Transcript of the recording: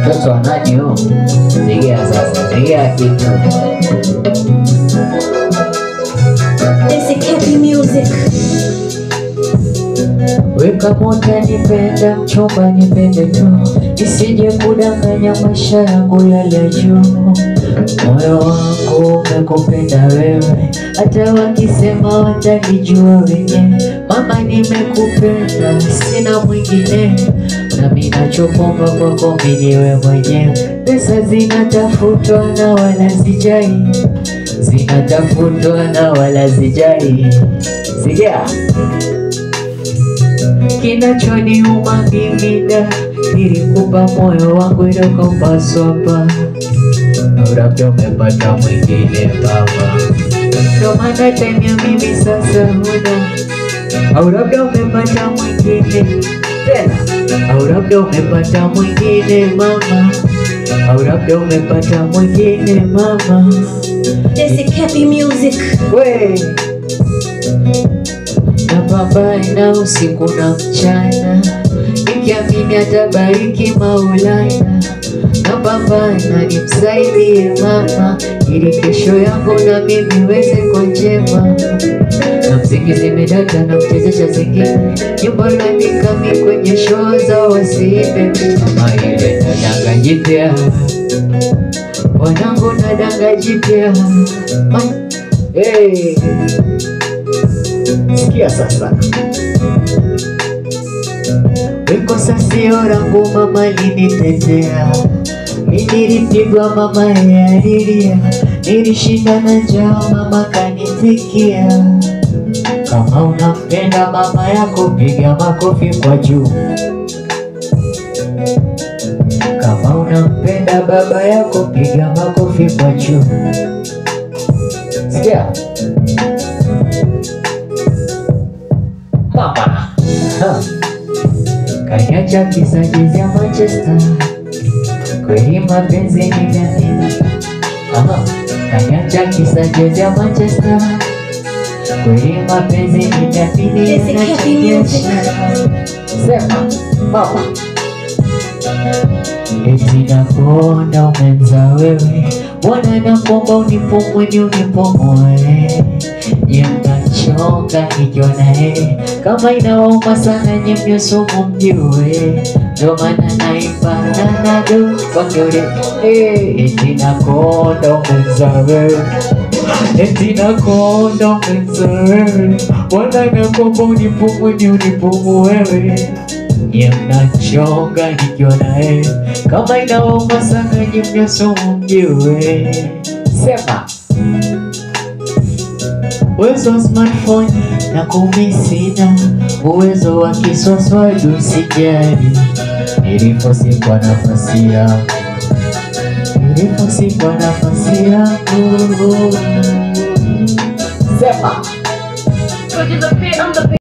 Mtoto wa nani huyo? Tegea sasa, tegea kitu. Basic happy music. Weka moja nipenda, mchumba nipende tu, isije kudanganya maisha yangu yale juu. Moyo wangu umekupenda wewe, hata wakisema watanijua wenyewe. Mama nimekupenda, sina mwingine, nami nachopomba kwako mimi niwe mwenyewe. Pesa zinatafutwa na wala sijai, zinatafutwa na wala sijai. Sikia kinachoniuma mimi da, nilikupa moyo wangu ila ukaupasua pa. Labda umepata mwingine baba, ndo maana time ya mimi sasa huna. Au labda umepata mwingine tena, au labda umepata mwingine mama, au labda umepata mwingine mama. Basic happy music. We napambana usiku na mchana, nikiamini atabariki Maulana. Napambana nimsaidie mama, ili kesho yangu na mimi weze kwa njema. Na mziki zimedata na mchezesha zingine, nyumba naandika mi kwenye show za wasibe. Mama ile nadanga jipya, wanangu nadanga jipya. Hey, sikia sasa. Weko sasio rangu mama linitetea, nilipigwa mama yalilia, nilishinda na njaa mama kanitikia. Kama unampenda mama yako piga makofi kwa juu, kama unampenda baba yako piga makofi kwa juu. Sikia mama, kanyacha kisa jezi ya Manchester, kweli mapenzi ni gani? Kanyacha kisa jezi ya Manchester, kweli mapenzi ni gani? Sema mama, eti nakuona umenza wewe, Bwana nakuomba unipumue ni unipumue. Nye mnachoka nikiona kama inawauma sana nye mnyosumu mjue, ndo maana naimba nanado kwa kiore. Eti nakuona umenza wewe, eti nakuona umenza wewe, Bwana nakuomba unipumue ni unipumue wewe. Nye mnachoka nikiona kama inawauma sana nye mnyosumu mjue. Sema uwezo wa smartphone na kumisina, uwezo wa kiswaswadi usijali. Niliposikwa nafasi yangu, niliposikwa nafasi yangu. Sema